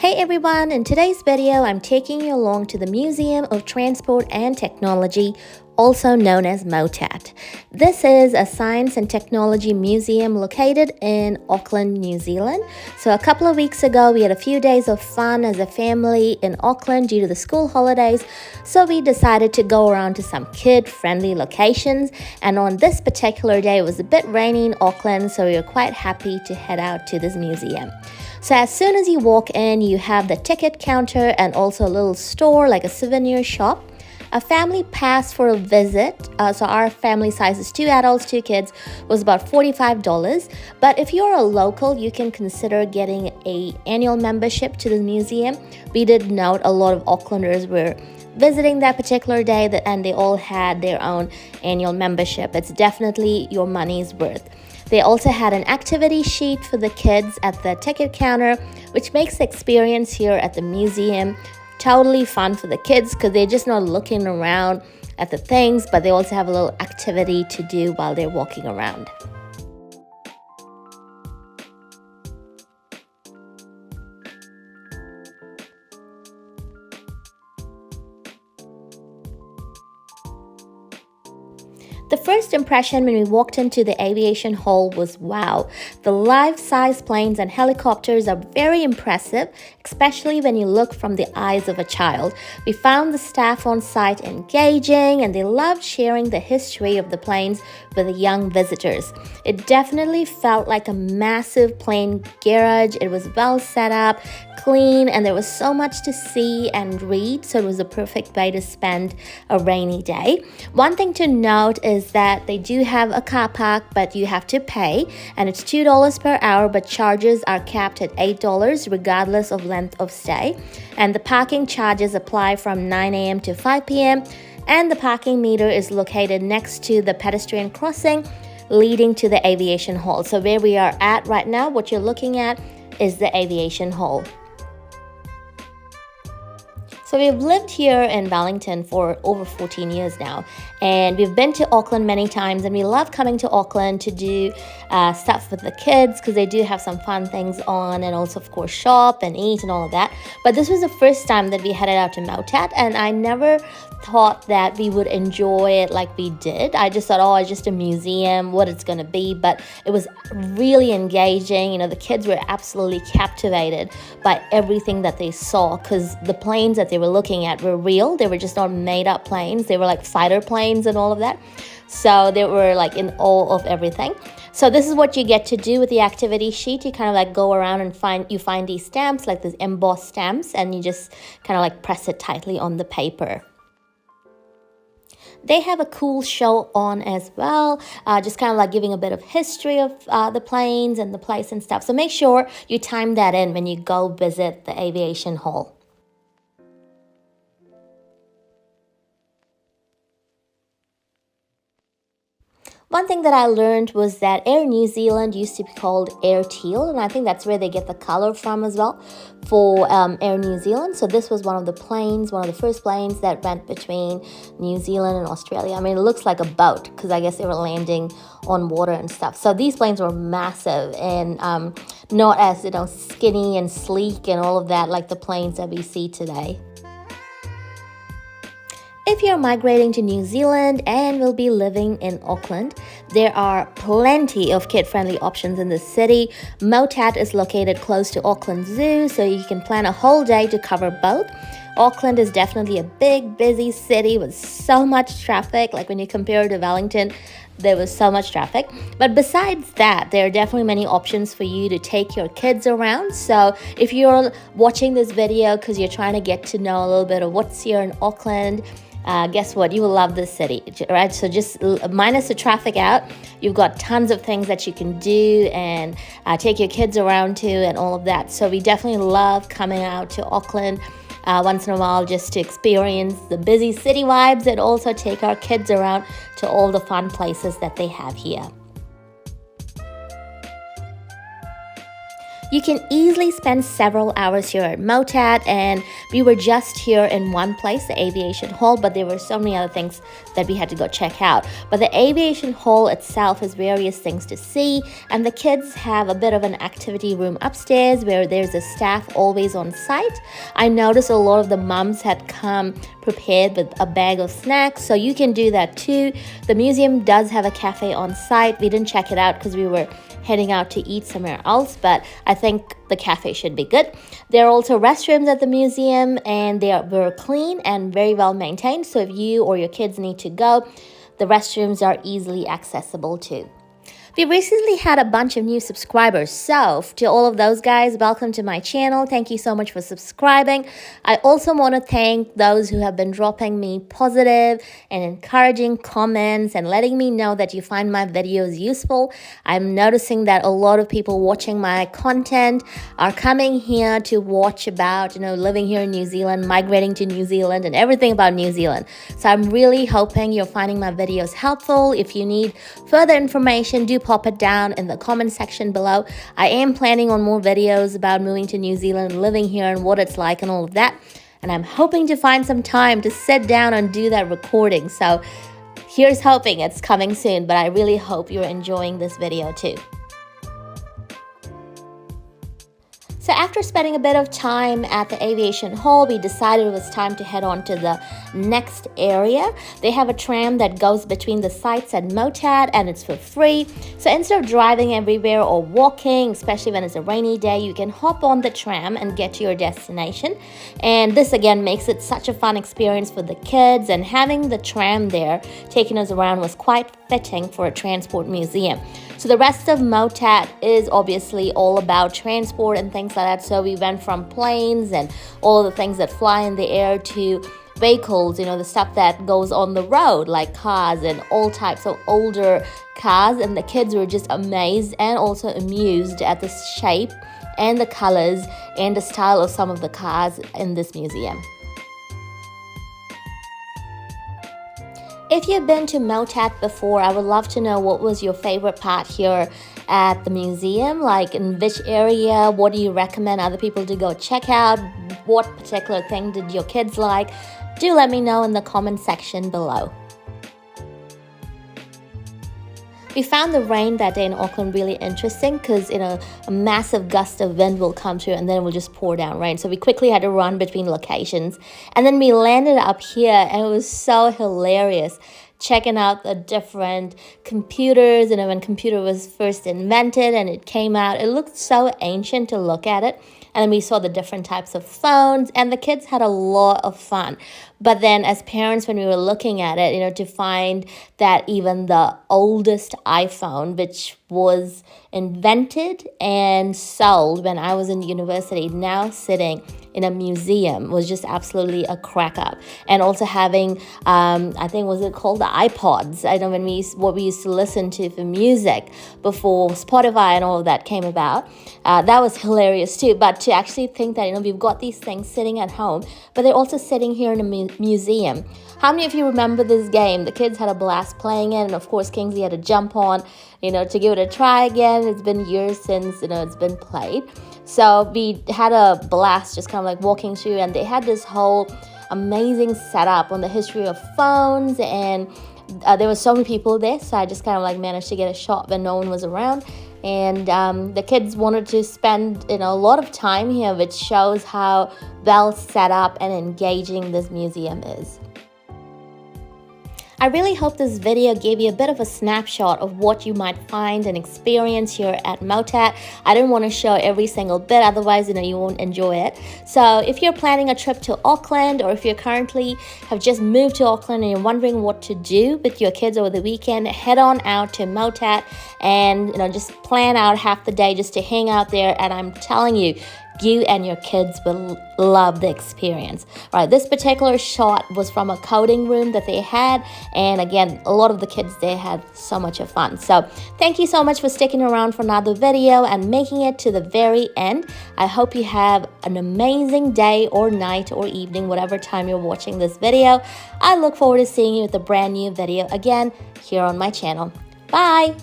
Hey everyone, in today's video I'm taking you along to the Museum of Transport and Technology, also known as MOTAT. This is a science and technology museum located in Auckland, New Zealand. So a couple of weeks ago we had a few days of fun as a family in Auckland due to the school holidays, so we decided to go around to some kid-friendly locations, and on this particular day it was a bit rainy in Auckland, so we were quite happy to head out to this museum. So as soon as you walk in, you have the ticket counter and also a little store like a souvenir shop. A family pass for a visit, so our family size is 2 adults, 2 kids, was about $45. But if you're a local, you can consider getting an annual membership to the museum. We did note a lot of Aucklanders were visiting that particular day and they all had their own annual membership. It's definitely your money's worth. They also had an activity sheet for the kids at the ticket counter, which makes the experience here at the museum totally fun for the kids because they're just not looking around at the things, but they also have a little activity to do while they're walking around. The first impression when we walked into the aviation hall was wow. The life-size planes and helicopters are very impressive, especially when you look from the eyes of a child. We found the staff on site engaging and they loved sharing the history of the planes with the young visitors. It definitely felt like a massive plane garage. It was well set up, clean, and there was so much to see and read, so it was a perfect way to spend a rainy day. One thing to note is that they do have a car park, but you have to pay, and it's $2 per hour, but charges are capped at $8 regardless of length of stay. And the parking charges apply from 9 a.m. to 5 p.m. and the parking meter is located next to the pedestrian crossing leading to the aviation hall. So where we are at right now, what you're looking at is the aviation hall. So we've lived here in Wellington for over 14 years now, and we've been to Auckland many times, and we love coming to Auckland to do stuff with the kids because they do have some fun things on, and also of course shop and eat and all of that. But this was the first time that we headed out to MOTAT, and I never thought that we would enjoy it like we did. I just thought, oh, it's just a museum, what it's going to be, but it was really engaging. You know, the kids were absolutely captivated by everything that they saw because the planes that they were looking at were real. They were just not made up planes. They were like fighter planes and all of that. So they were like in awe of everything. So this is what you get to do with the activity sheet. You kind of like go around and find these stamps, like these embossed stamps, and you just kind of like press it tightly on the paper. They have a cool show on as well, just kind of like giving a bit of history of the planes and the place and stuff. So make sure you time that in when you go visit the aviation hall. One thing that I learned was that Air New Zealand used to be called Air Teal, and I think that's where they get the color from as well for Air New Zealand. So this was one of the first planes that went between New Zealand and Australia. I mean, it looks like a boat because I guess they were landing on water and stuff. So these planes were massive and not as, skinny and sleek and all of that like the planes that we see today. If you're migrating to New Zealand and will be living in Auckland, there are plenty of kid-friendly options in the city. MOTAT is located close to Auckland Zoo, so you can plan a whole day to cover both. Auckland is definitely a big, busy city with so much traffic. Like when you compare it to Wellington, there was so much traffic. But besides that, there are definitely many options for you to take your kids around. So if you're watching this video because you're trying to get to know a little bit of what's here in Auckland, guess what? You will love this city, right? So just minus the traffic out, you've got tons of things that you can do and take your kids around to and all of that. So we definitely love coming out to Auckland once in a while just to experience the busy city vibes and also take our kids around to all the fun places that they have here. You can easily spend several hours here at MOTAT, and we were just here in one place, the aviation hall, but there were so many other things that we had to go check out. But the aviation hall itself has various things to see, and the kids have a bit of an activity room upstairs where there's a staff always on site. I noticed a lot of the mums had come prepared with a bag of snacks, so you can do that too. The museum does have a cafe on site. We didn't check it out because we were heading out to eat somewhere else, but I think the cafe should be good. There are also restrooms at the museum, and they were clean and very well maintained, so if you or your kids need to go, the restrooms are easily accessible too. We recently had a bunch of new subscribers, so to all of those guys, welcome to my channel. Thank you so much for subscribing. I also want to thank those who have been dropping me positive and encouraging comments and letting me know that you find my videos useful. I'm noticing that a lot of people watching my content are coming here to watch about, living here in New Zealand, migrating to New Zealand, and everything about New Zealand. So I'm really hoping you're finding my videos helpful. If you need further information, do pop it down in the comment section below. I am planning on more videos about moving to New Zealand, living here, and what it's like and all of that. And I'm hoping to find some time to sit down and do that recording. So here's hoping it's coming soon, but I really hope you're enjoying this video too. So after spending a bit of time at the aviation hall, we decided it was time to head on to the next area. They have a tram that goes between the sites at MOTAT, and it's for free. So instead of driving everywhere or walking, especially when it's a rainy day, you can hop on the tram and get to your destination. And this again makes it such a fun experience for the kids, and having the tram there taking us around was quite fitting for a transport museum. So the rest of MOTAT is obviously all about transport and things like that. So we went from planes and all the things that fly in the air to vehicles, the stuff that goes on the road, like cars and all types of older cars. And the kids were just amazed and also amused at the shape and the colors and the style of some of the cars in this museum. If you've been to MOTAT before, I would love to know what was your favorite part here at the museum, like in which area, what do you recommend other people to go check out, what particular thing did your kids like? Do let me know in the comment section below. We found the rain that day in Auckland really interesting because a massive gust of wind will come through and then it will just pour down rain. So we quickly had to run between locations, and then we landed up here, and it was so hilarious checking out the different computers. When computer was first invented and it came out, it looked so ancient to look at it. And then we saw the different types of phones, and the kids had a lot of fun. But then as parents, when we were looking at it, to find that even the oldest iPhone, which was invented and sold when I was in university, now sitting in a museum, was just absolutely a crack up. And also having, I think, was it called the iPods? I know what we used to listen to for music before Spotify and all of that came about. That was hilarious too. But to actually think that, we've got these things sitting at home, but they're also sitting here in a museum. How many of you remember this game? The kids had a blast playing it, and of course Kingsley had to jump on, to give it a try again. It's been years since, it's been played. So we had a blast just kind of like walking through, and they had this whole amazing setup on the history of phones, and there were so many people there, so I just kind of like managed to get a shot when no one was around. And the kids wanted to spend a lot of time here, which shows how well set up and engaging this museum is. I really hope this video gave you a bit of a snapshot of what you might find and experience here at MOTAT. I didn't want to show every single bit, otherwise you won't enjoy it. So if you're planning a trip to Auckland, or if you currently have just moved to Auckland and you're wondering what to do with your kids over the weekend, head on out to MOTAT and just plan out half the day just to hang out there, and I'm telling you, you and your kids will love the experience. All right, this particular shot was from a coding room that they had, and again, a lot of the kids there had so much of fun. So thank you so much for sticking around for another video and making it to the very end. I hope you have an amazing day or night or evening, whatever time you're watching this video. I look forward to seeing you with a brand new video again here on my channel. Bye!